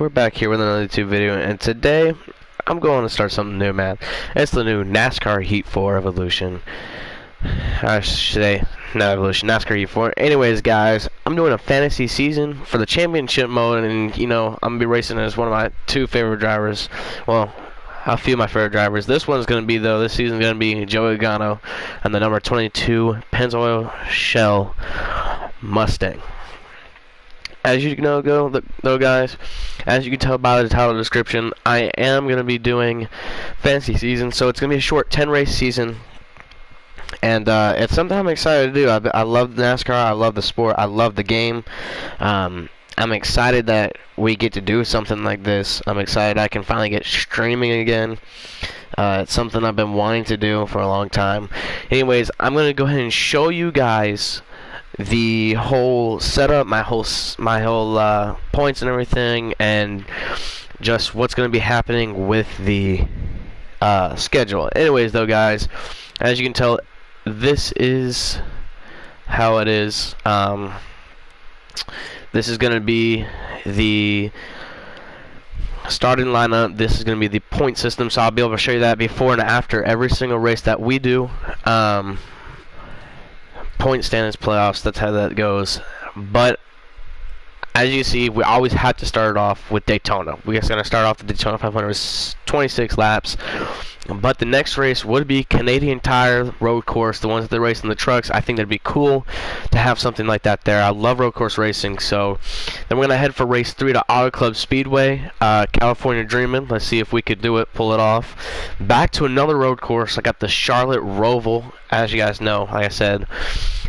We're back here with another YouTube video, and today I'm going to start something new, man. It's the new Nascar Heat 4 Evolution. I should say, not Evolution, NASCAR Heat 4. Anyways, guys, I'm doing a fantasy season for the championship mode, and, I'm going to be racing as one of my two favorite drivers. Well, a few of my favorite drivers. This one's going to be, this season's going to be Joey Logano and the number 22 Pennzoil Shell Mustang. As you know, though, guys, as you can tell by the title description, I am going to be doing fantasy season, so it's going to be a short 10-race season, and it's something I'm excited to do. I love NASCAR, I love the sport, I love the game. I'm excited that we get to do something like this. I'm excited I can finally get streaming again. It's something I've been wanting to do for a long time. Anyways, I'm going to go ahead and show you guys the whole setup, my whole points and everything, and just what's going to be happening with the schedule. Anyways, though, guys, as you can tell, this is how it is. This is going to be the starting lineup. This is going to be the point system, so I'll be able to show you that before and after every single race that we do. Point standings, playoffs, that's how that goes. But as you see, we always have to start off with Daytona. We're going to start off the Daytona 500 with 26 laps. But the next race would be Canadian Tire road course, the ones that they race in the trucks. I think that'd be cool to have something like that there. I love road course racing. So then we're going to head for race 3 to Auto Club Speedway, California Dreamin'. Let's see if we could do it, pull it off. Back to another road course. I got the Charlotte Roval, as you guys know, like I said.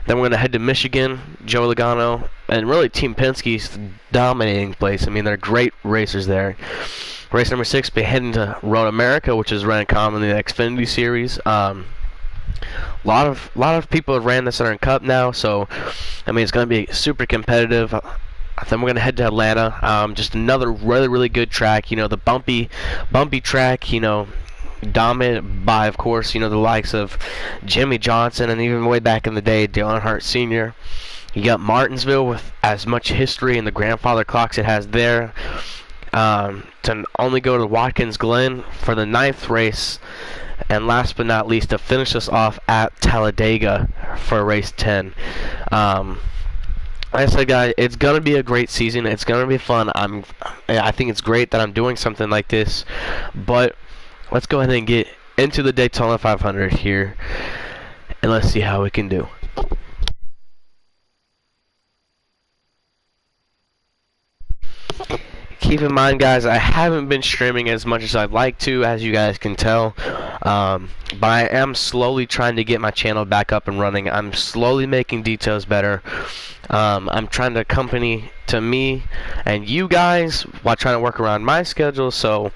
Then we're going to head to Michigan, Joey Logano, and really Team Penske's dominating place. I mean, they're great racers there. Race number 6, be heading to Road America, which is Rent-A-Com in the Xfinity Series. A lot of people have ran this that are in Cup now, so I mean it's going to be super competitive. Then we're going to head to Atlanta. Just another really good track. The bumpy track. Dominated by, of course, the likes of Jimmy Johnson, and even way back in the day, Dale Earnhardt Sr. You got Martinsville with as much history and the grandfather clocks it has there. To only go to Watkins Glen for the 9th race, and last but not least, to finish us off at Talladega for race 10. Like I said, guys, it's gonna be a great season. It's gonna be fun. I think it's great that I'm doing something like this, but let's go ahead and get into the Daytona 500 here, and let's see how we can do. Keep in mind, guys, I haven't been streaming as much as I'd like to, as you guys can tell, but I am slowly trying to get my channel back up and running. I'm slowly making details better. I'm trying to accompany to me and you guys while trying to work around my schedule. So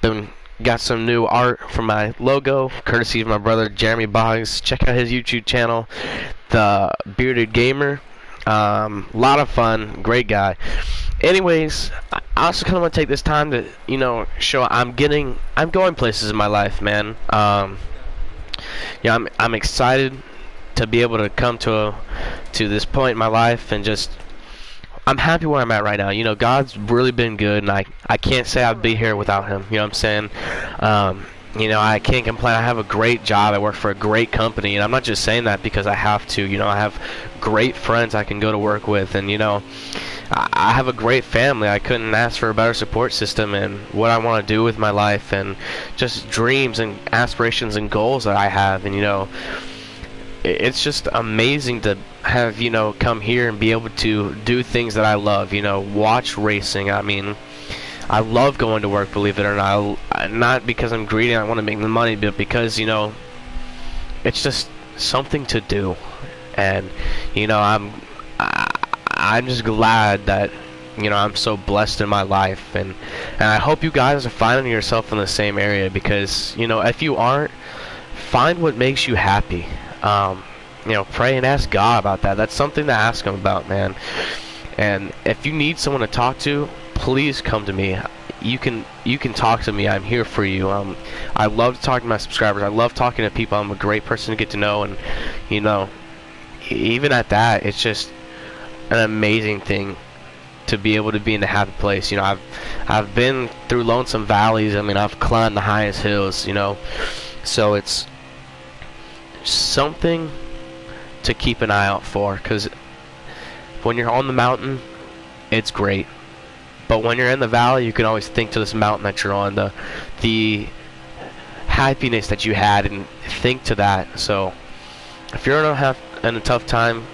then got some new art for my logo, courtesy of my brother Jeremy Boggs. Check out his YouTube channel, The Bearded Gamer. Lot of fun, great guy. Anyways, I also kind of want to take this time to, show I'm going places in my life, man. I'm excited to be able to come to this point in my life, and just I'm happy where I'm at right now. God's really been good, and I can't say I'd be here without Him. You know what I'm saying? I can't complain. I have a great job. I work for a great company, and I'm not just saying that because I have to. I have great friends I can go to work with, and I have a great family. I couldn't ask for a better support system, and what I want to do with my life, and just dreams and aspirations and goals that I have. And it's just amazing to have come here and be able to do things that I love. Watch racing. I mean, I love going to work, believe it or not. Not because I'm greedy, I want to make the money, but because it's just something to do. And I'm just glad that I'm so blessed in my life, and I hope you guys are finding yourself in the same area, because if you aren't, find what makes you happy. Pray and ask God about that. That's something to ask Him about, man. And if you need someone to talk to, please come to me. You can talk to me. I'm here for you. I love talking to my subscribers. I love talking to people. I'm a great person to get to know, and even at that, it's just an amazing thing to be able to be in a happy place. You know, I've been through lonesome valleys. I mean, I've climbed the highest hills, you know. So it's something to keep an eye out for, because when you're on the mountain, it's great. But when you're in the valley, you can always think to this mountain that you're on, the happiness that you had, and think to that. So if you're in a tough time,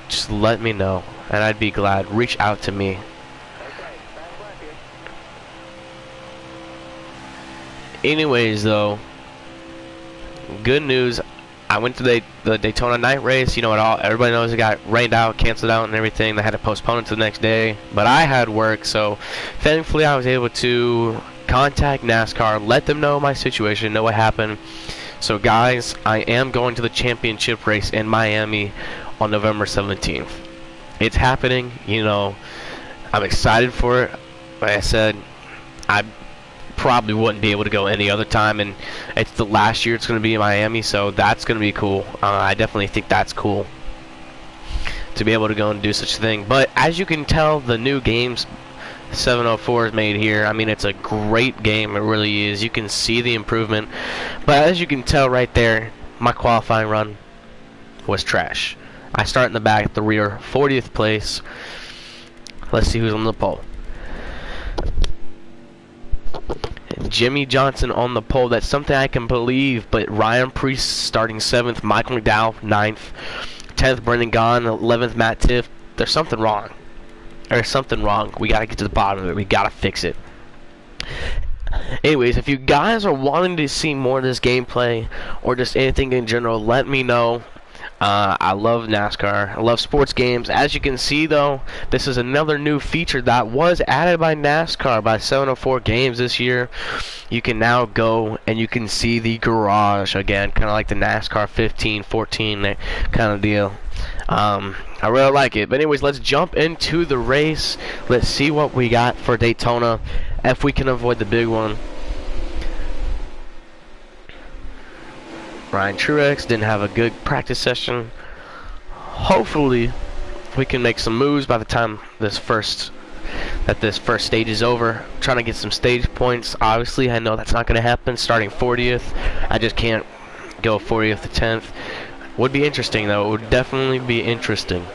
just let me know, and I'd be glad. Reach out to me. Anyways, though, good news. I went to the Daytona night race. You know, everybody knows it got rained out, canceled out, and everything. They had to postpone it to the next day. But I had work, so thankfully I was able to contact NASCAR, let them know my situation, know what happened. So, guys, I am going to the championship race in Miami on November 17th. It's happening. You know, I'm excited for it. Like I said, I probably wouldn't be able to go any other time, and it's the last year it's going to be in Miami, so that's going to be cool. I definitely think that's cool to be able to go and do such a thing. But as you can tell, the new games 704 is made here. I mean, it's a great game. It really is. You can see the improvement. But as you can tell right there, my qualifying run was trash. I start in the back at the rear, 40th place. Let's see who's on the pole. Jimmy Johnson on the pole. That's something I can believe. But Ryan Preece starting 7th, Michael McDowell 9th, 10th Brendan Gaughan, 11th Matt Tiff. There's something wrong. There's something wrong. We gotta get to the bottom of it. We gotta fix it. Anyways, if you guys are wanting to see more of this gameplay or just anything in general, let me know. I love NASCAR. I love sports games. As you can see, though, this is another new feature that was added by NASCAR, by 704 Games this year. You can now go and you can see the garage again, kind of like the NASCAR 15, 14 kind of deal. I really like it. But anyways, let's jump into the race. Let's see what we got for Daytona, if we can avoid the big one. Ryan Truex didn't have a good practice session. Hopefully we can make some moves by the time this first stage is over. I'm trying to get some stage points. Obviously I know that's not going to happen starting 40th. I just can't go 40th to 10th. Would be interesting, though. It would definitely be interesting.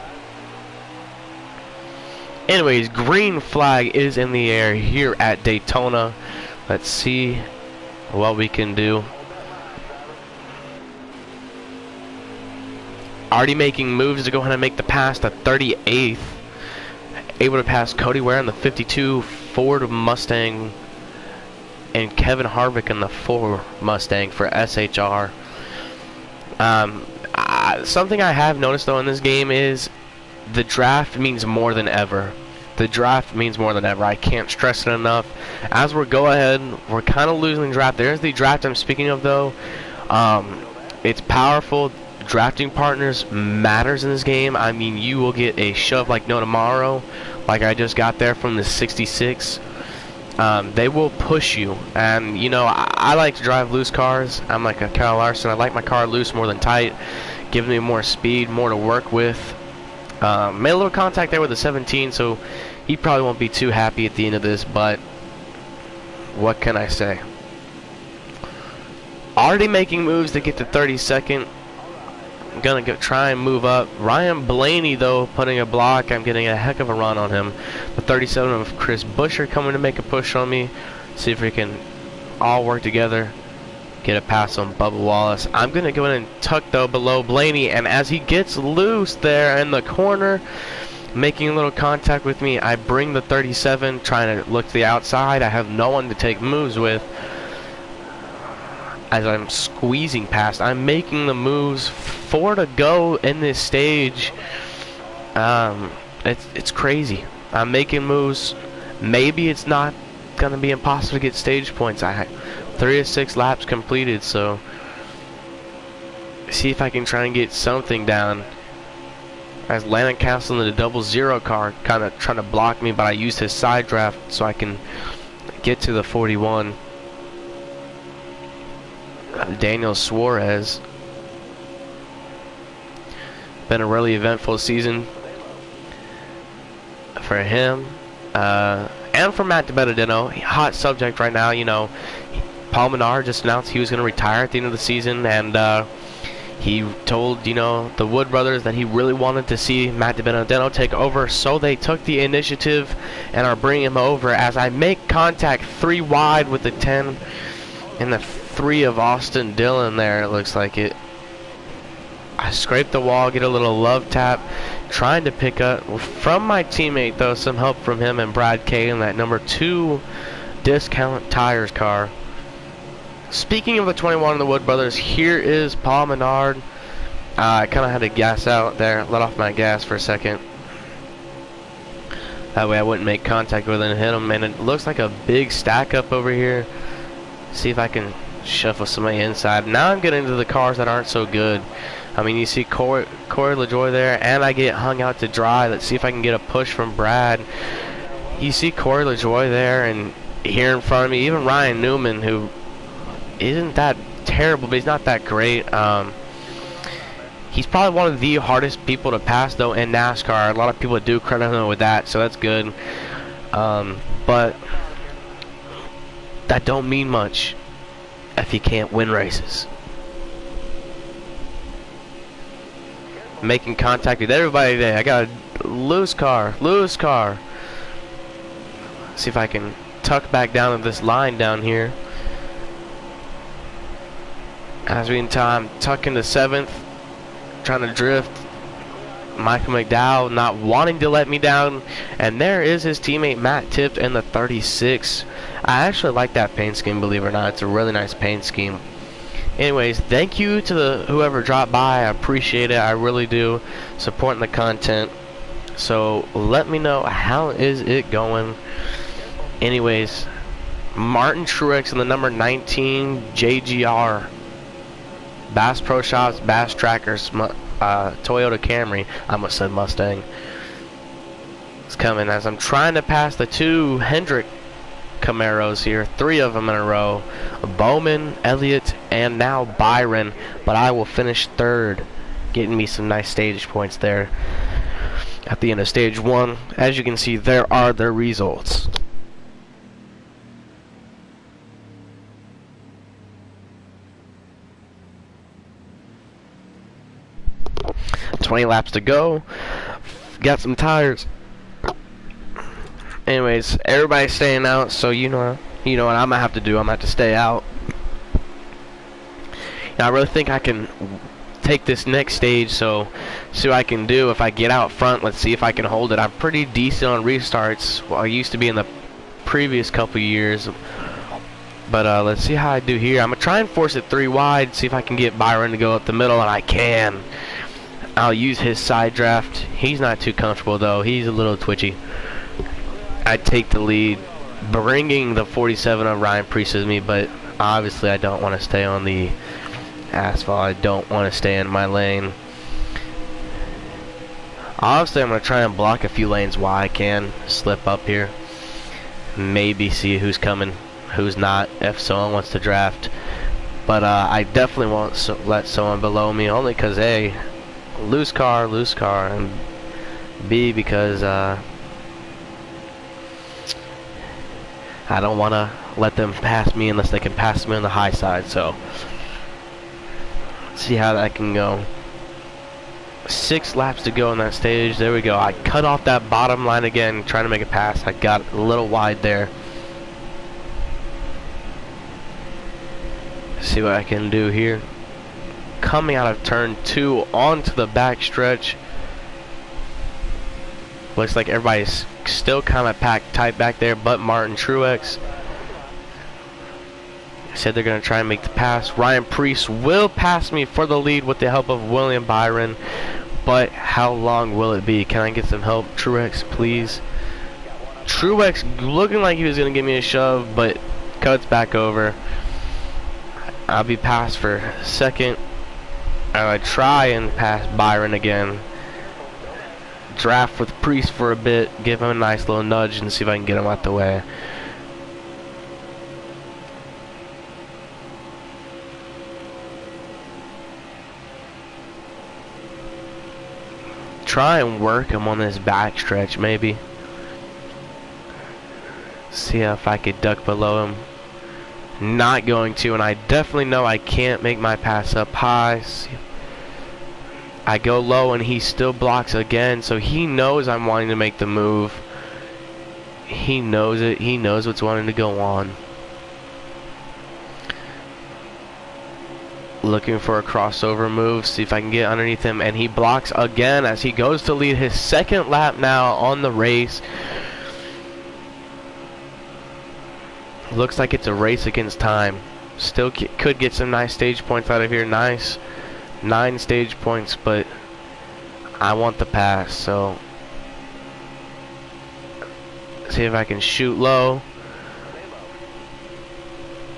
Anyways, green flag is in the air here at Daytona. Let's see what we can do. Already making moves to go ahead and make the pass to 38th. Able to pass Cody Ware in the 52 Ford Mustang and Kevin Harvick in the 4 Mustang for SHR. Something I have noticed, though, in this game is the draft means more than ever. The draft means more than ever. I can't stress it enough. As we're we're kind of losing the draft. There's the draft I'm speaking of, though. It's powerful. Drafting partners matters in this game. I mean, you will get a shove like no tomorrow, like I just got there from the 66. They will push you, and you know, I like to drive loose cars. I'm like a Kyle Larson. I like my car loose more than tight, giving me more speed, more to work with. Made a little contact there with the 17, so he probably won't be too happy at the end of this, but what can I say? Already making moves to get to 32nd. I'm gonna try and move up. Ryan Blaney, though, putting a block. I'm getting a heck of a run on him. The 37 of Chris Buescher coming to make a push on me. See if we can all work together. Get a pass on Bubba Wallace. I'm gonna go in and tuck, though, below Blaney, and as he gets loose there in the corner, making a little contact with me, I bring the 37, trying to look to the outside. I have no one to take moves with. As I'm squeezing past, I'm making the moves. 4 to go in this stage. It's crazy. I'm making moves. Maybe it's not gonna be impossible to get stage points. I had 3 of 6 laps completed, so see if I can try and get something down. As Landon Castle in the 00 car kind of trying to block me, but I used his side draft so I can get to the 41. Daniel Suarez. Been a really eventful season. for him. And for Matt DiBenedetto, hot subject right now. You know, Paul Menard just announced he was going to retire at the end of the season, and he told, you know, the Wood brothers that he really wanted to see Matt DiBenedetto take over, so they took the initiative and are bringing him over. As I make contact 3 wide with the 10 and the 3 of Austin Dillon there, it looks like it. I scrape the wall, get a little love tap, trying to pick up from my teammate, though, some help from him and Brad K in that number 2 Discount Tires car. Speaking of the 21 of the Wood brothers, here is Paul Menard. I kind of had to gas out there, let off my gas for a second. That way I wouldn't make contact with him and hit him. And it looks like a big stack up over here. See if I can shuffle somebody inside. Now I'm getting into the cars that aren't so good. I mean, you see Corey LaJoy there, and I get hung out to dry. Let's see if I can get a push from Brad. You see Corey LaJoy there, and here in front of me, even Ryan Newman, who isn't that terrible, but he's not that great. He's probably one of the hardest people to pass, though, in NASCAR. A lot of people do credit him with that, so that's good. But that don't mean much if you can't win races. Making contact with everybody today. I got a loose car. See if I can tuck back down to this line down here. As we in time, tuck into 7th, trying to drift. Michael McDowell not wanting to let me down, and there is his teammate Matt Tipped in the 36. I actually like that paint scheme, believe it or not. It's a really nice paint scheme. Anyways, thank you to whoever dropped by. I appreciate it. I really do, supporting the content. So let me know, how is it going? Anyways, Martin Truex in the number 19 JGR. Bass Pro Shops, Bass Trackers, Toyota Camry. I almost said Mustang. It's coming as I'm trying to pass the 2 Hendrick Camaros here, 3 of them in a row. Bowman, Elliott, and now Byron. But I will finish 3rd, getting me some nice stage points there at the end of stage 1. As you can see, there are the results. $20 laps to go. Got some tires. Anyways, everybody's staying out, so you know what I'm gonna have to do. I'm gonna have to stay out. And I really think I can take this next stage, so see what I can do. If I get out front, let's see if I can hold it. I'm pretty decent on restarts. Well, I used to be in the previous couple years, but let's see how I do here. I'm gonna try and force it 3 wide, see if I can get Byron to go up the middle, and I can. I'll use his side draft. He's not too comfortable though. He's a little twitchy. I take the lead, bringing the 47 of Ryan Preece with me, but obviously I don't want to stay on the asphalt. I don't want to stay in my lane. Obviously I'm going to try and block a few lanes while I can. Slip up here. Maybe see who's coming, who's not, if someone wants to draft. But I definitely won't let someone below me, only because A, loose car, and B, because I don't want to let them pass me unless they can pass me on the high side. So let's see how that can go. 6 laps to go in that stage. There we go. I cut off that bottom line again, trying to make a pass. I got a little wide there. See what I can do here. Coming out of turn 2 onto the back stretch. Looks like everybody's still kind of packed tight back there, but Martin Truex. Said they're going to try and make the pass. Ryan Preece will pass me for the lead with the help of William Byron, but how long will it be? Can I get some help? Truex, please. Truex looking like he was going to give me a shove, but cuts back over. I'll be passed for 2nd. I try and pass Byron again. Draft with Preece for a bit, give him a nice little nudge and see if I can get him out the way. Try and work him on this back stretch, maybe. See if I could duck below him. Not going to, and I definitely know I can't make my pass up high. I go low and he still blocks again, so he knows I'm wanting to make the move. He knows it. He knows what's wanting to go on. Looking for a crossover move, see if I can get underneath him, and he blocks again as he goes to lead his second lap now on the race. Looks like it's a race against time. Still could get some nice stage points out of here. Nice 9 stage points, but I want the pass, so see if I can shoot low,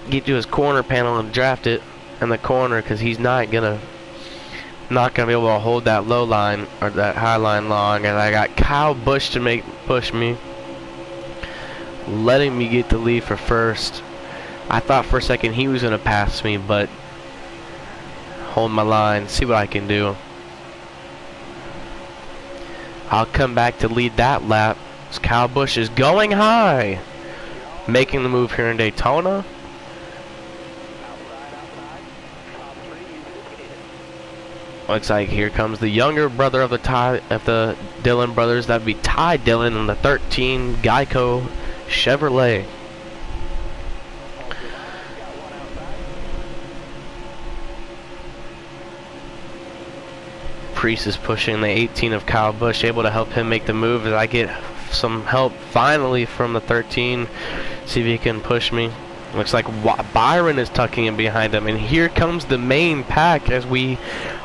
get to his corner panel and draft it in the corner, because he's not gonna be able to hold that low line or that high line long. And I got Kyle Busch to push me, letting me get the lead for first. I thought for a second he was gonna pass me, but hold my line, see what I can do. I'll come back to lead that lap. Kyle Busch is going high, making the move here in Daytona. Looks like here comes the younger brother of the Dillon brothers. That'd be Ty Dillon in the 13 Geico Chevrolet. Priest is pushing the 18 of Kyle Busch, able to help him make the move as I get some help finally from the 13. See if he can push me. Looks like Byron is tucking in behind him, and here comes the main pack as we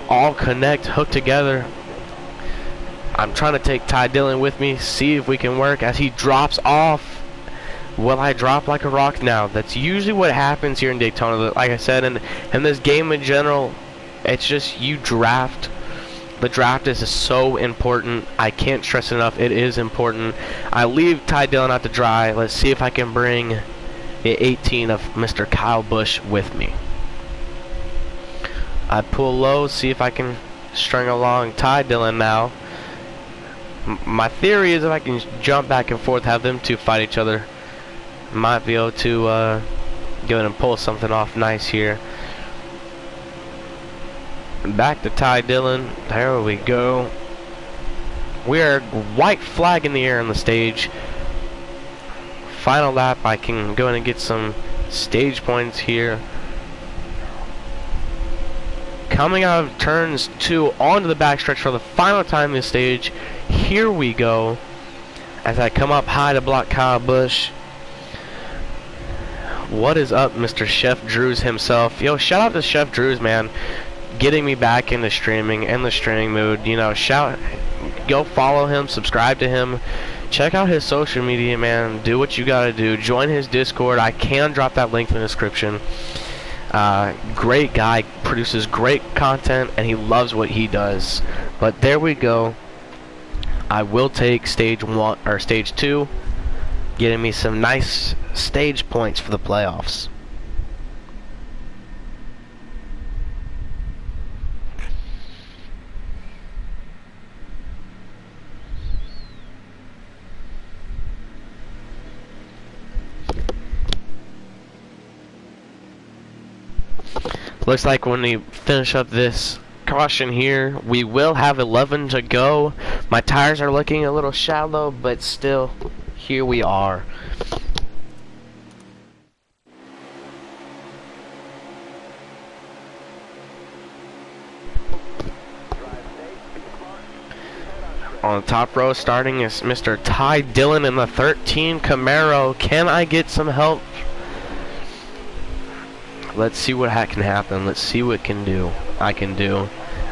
all connect, hook together. I'm trying to take Ty Dillon with me, see if we can work as he drops off. Will I drop like a rock now? That's usually what happens here in Daytona. Like I said, in this game in general, it's just you draft. The draft is so important. I can't stress it enough. It is important. I leave Ty Dillon out to dry. Let's see if I can bring the 18 of Mr. Kyle Busch with me. I pull low, see if I can string along Ty Dillon now. My theory is if I can jump back and forth, have them two fight each other, might be able to go ahead and pull something off nice here. Back to Ty Dillon. There we go. We are white flag in the air on the stage. Final lap. I can go in and get some stage points here. Coming out of turns 2 onto the backstretch for the final time this stage. Here we go. As I come up high to block Kyle Busch. What is up, Mr. Chef Drews himself? Yo, shout out to Chef Drews, man. Getting me back into streaming and the streaming mood. You know, go follow him, subscribe to him, check out his social media, man. Do what you gotta do. Join his Discord. I can drop that link in the description. Great guy, produces great content, and he loves what he does. But there we go. I will take stage 1 or stage 2, getting me some nice stage points for the playoffs. Looks like when we finish up this caution here, we will have 11 to go. My tires are looking a little shallow, but still, here we are. On the top row, starting is Mr. Ty Dillon in the 13 Camaro. Can I get some help? Let's see what can happen. Let's see what I can do.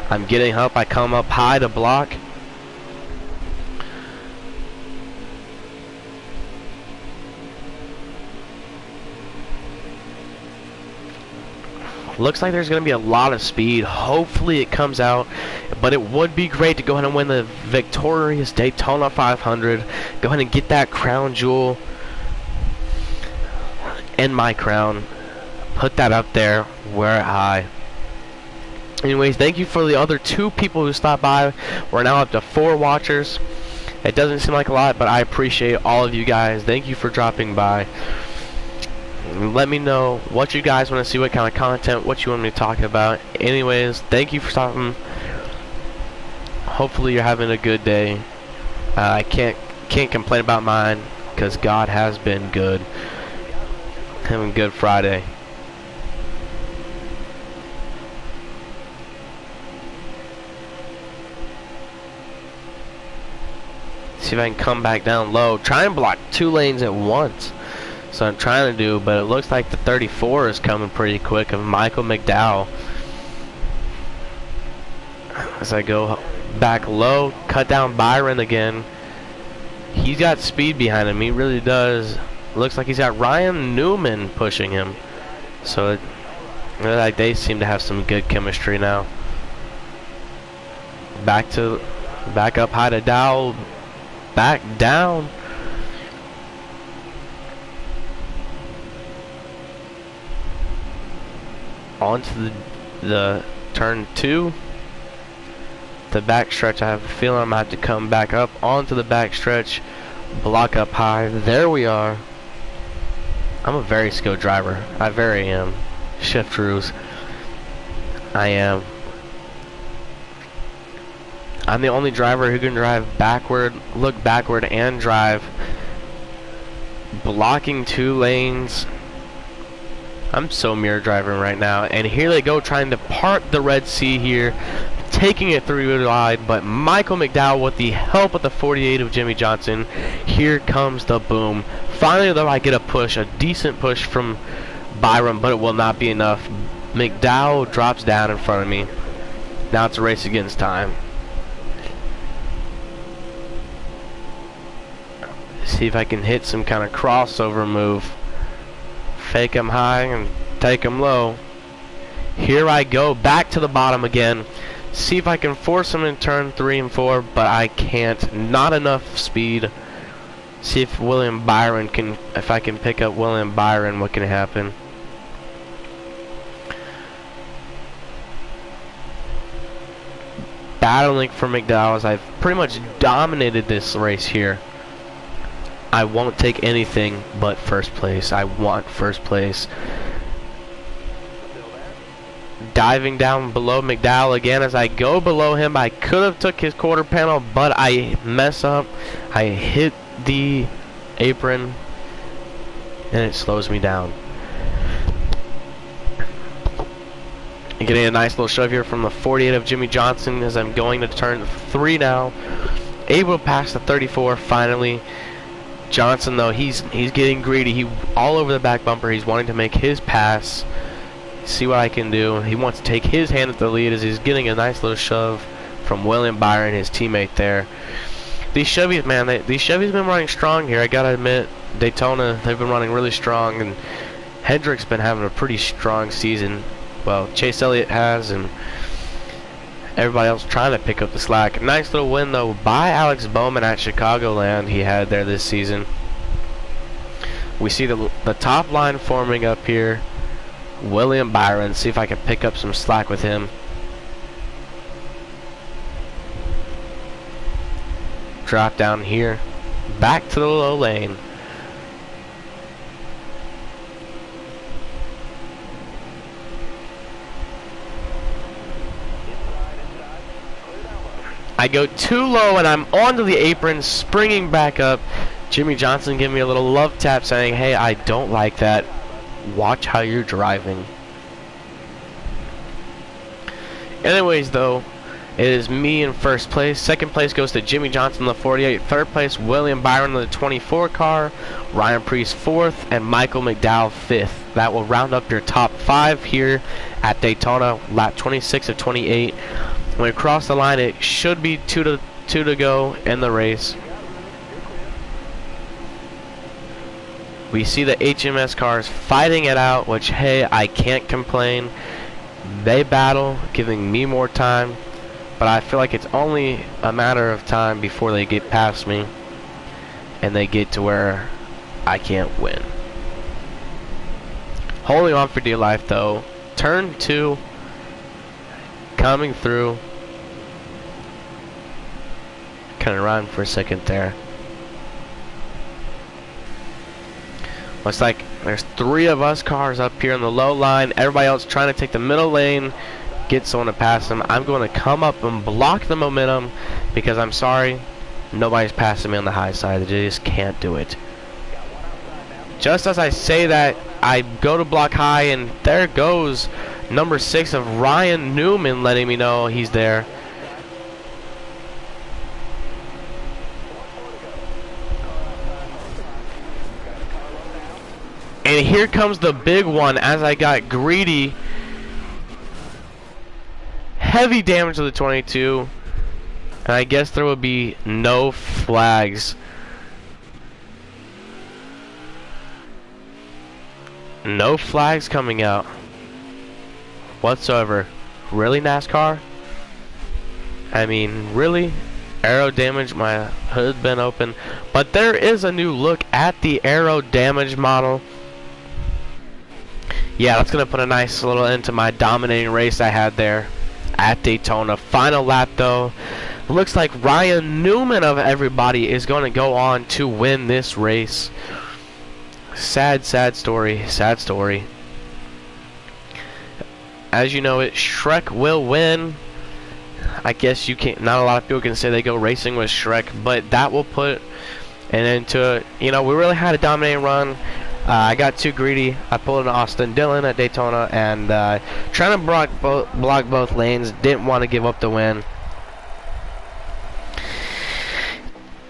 I'm getting help. I come up high to block. Looks like there's going to be a lot of speed. Hopefully it comes out. But it would be great to go ahead and win the victorious Daytona 500. Go ahead and get that crown jewel. And my crown. Put that up there, wear it high. Anyways, thank you for the other 2 people who stopped by. We're now up to 4 watchers. It doesn't seem like a lot, but I appreciate all of you guys. Thank you for dropping by. Let me know what you guys want to see, what kind of content, what you want me to talk about. Anyways, thank you for stopping. Hopefully you're having a good day. I can't complain about mine because God has been good. Having a good Friday. See if I can come back down low. Try and block 2 lanes at once. So I'm trying to do, but it looks like the 34 is coming pretty quick of Michael McDowell. As I go back low, cut down Byron again. He's got speed behind him. He really does. Looks like he's got Ryan Newman pushing him. So like they seem to have some good chemistry now. Back up high to Dowell. Back down. Onto the turn 2. The back stretch. I have a feeling I'm going to have to come back up onto the back stretch. Block up high. There we are. I'm a very skilled driver. I very am. Shift rules. I am. I'm the only driver who can drive backward, look backward, and drive. Blocking 2 lanes. I'm so mirror driving right now. And here they go trying to part the Red Sea here. Taking it through wide, but Michael McDowell with the help of the 48 of Jimmy Johnson. Here comes the boom. Finally though I get a push, a decent push from Byron, but it will not be enough. McDowell drops down in front of me. Now it's a race against time. See if I can hit some kind of crossover move. Fake him high and take him low. Here I go back to the bottom again. See if I can force him in turn 3 and 4, but I can't. Not enough speed. See if William Byron can, if I can pick up William Byron, what can happen? Battling for McDowell as I've pretty much dominated this race here. I won't take anything but first place. I want first place. Diving down below McDowell again. As I go below him, I could have took his quarter panel, but I mess up. I hit the apron and it slows me down. Getting a nice little shove here from the 48 of Jimmy Johnson as I'm going to turn 3 now. Able to pass the 34 finally. Johnson though, he's getting greedy. He all over the back bumper. He's wanting to make his pass. See what I can do. He wants to take his hand at the lead as he's getting a nice little shove from William Byron, his teammate there. These Chevys, man, these Chevys been running strong here. I gotta admit, Daytona, they've been running really strong, and Hendrick's been having a pretty strong season. Well, Chase Elliott has, and everybody else trying to pick up the slack. Nice little win though by Alex Bowman at Chicagoland he had there this season. We see the top line forming up here. William Byron, see if I can pick up some slack with him. Drop down here. Back to the low lane. I go too low and I'm onto the apron, springing back up. Jimmy Johnson giving me a little love tap saying, hey, I don't like that. Watch how you're driving. Anyways, though, it is me in first place. Second place goes to Jimmy Johnson, the 48. Third place, William Byron, the 24 car. Ryan Priest, 4th. And Michael McDowell, 5th. That will round up your top 5 here at Daytona, lap 26 of 28. When we cross the line, it should be 2 to go in the race. We see the HMS cars fighting it out, which, hey, I can't complain. They battle, giving me more time, but I feel like it's only a matter of time before they get past me and they get to where I can't win. Holding on for dear life, though. Turn 2, coming through. kind of run for a second there. Looks like there's 3 of us cars up here on the low line. Everybody else trying to take the middle lane, get someone to pass them. I'm going to come up and block the momentum because I'm sorry, nobody's passing me on the high side. They just can't do it. Just as I say that, I go to block high, and there goes number 6 of Ryan Newman letting me know he's there. And here comes the big one as I got greedy. Heavy damage to the 22. And I guess there will be no flags. No flags coming out whatsoever. Really, NASCAR? I mean, really? Aero damage, my hood been open. But there is a new look at the aero damage model. Yeah, that's going to put a nice little end to my dominating race I had there at Daytona. Final lap, though. Looks like Ryan Newman of everybody is going to go on to win this race. Sad, sad story. Sad story. As you know it, Shrek will win. I guess you can't. Not a lot of people can say they go racing with Shrek, but that will put an end to it. You know, we really had a dominating run. I got too greedy. I pulled an Austin Dillon at Daytona and trying to block both lanes. Didn't want to give up the win.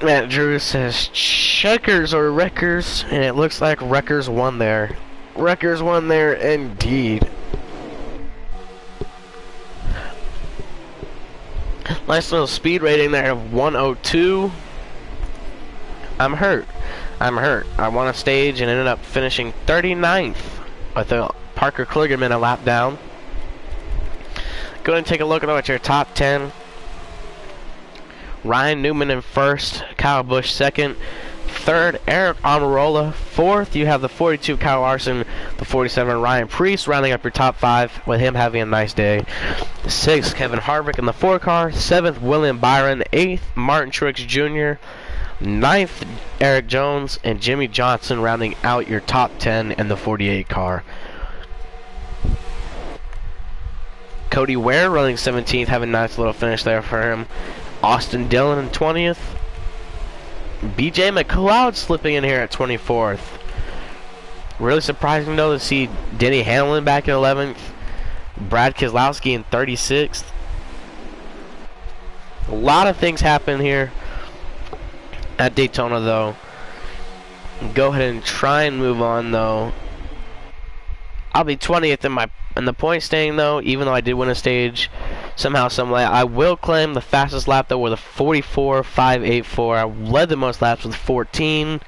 Matt Drew says checkers or wreckers, and it looks like wreckers won there. Wreckers won there indeed. Nice little speed rating there of 102. I'm hurt. I won a stage and ended up finishing 39th with Parker Kligerman a lap down. Go ahead and take a look at your top 10. Ryan Newman in first, Kyle Busch second, third Eric Almirola, fourth you have the 42 Kyle Larson, the 47 Ryan Preece rounding up your top 5 with him having a nice day. Sixth Kevin Harvick in the 4 car, 7th William Byron, 8th Martin Truex Jr., 9th Eric Jones, and Jimmy Johnson rounding out your top 10 in the 48 car. Cody Ware running 17th, having a nice little finish there for him. Austin Dillon in 20th. BJ McLeod slipping in here at 24th. Really surprising though to see Denny Hamlin back in 11th. Brad Keselowski in 36th. A lot of things happen here at Daytona though. Go ahead and try and move on though. I'll be 20th in the point staying though, even though I did win a stage. Somehow, someway, I will claim the fastest lap though with a 44.584. I led the most laps with 14.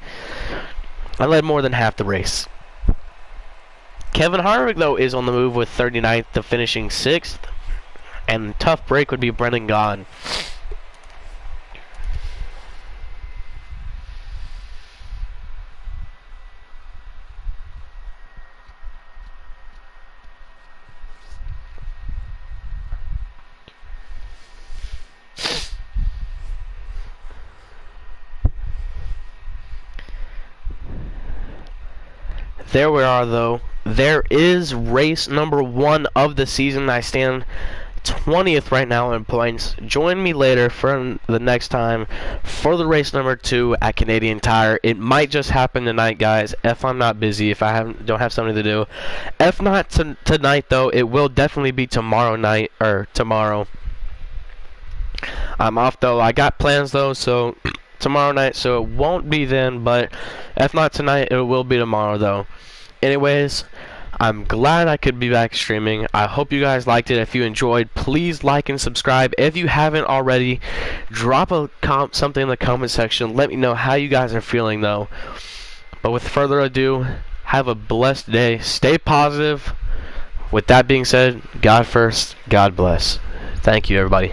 I led more than half the race. Kevin Harvick though is on the move with 39th to finishing 6th, and tough break would be Brendan Gaughan. There we are though. There is race number 1 of the season. I stand 20th right now in points. Join me later for the next time for the race number 2 at Canadian Tire. It might just happen tonight, guys, if I'm not busy, if I don't have something to do. If not tonight though, it will definitely be tomorrow night or tomorrow. I'm off though. I got plans though, so tomorrow night, so it won't be then, but if not tonight, it will be tomorrow though. Anyways, I'm glad I could be back streaming. I hope you guys liked it. If you enjoyed, please like and subscribe. If you haven't already, drop something in the comment section. Let me know how you guys are feeling though. But with further ado, have a blessed day. Stay positive. With that being said, God first, God bless. Thank you, everybody.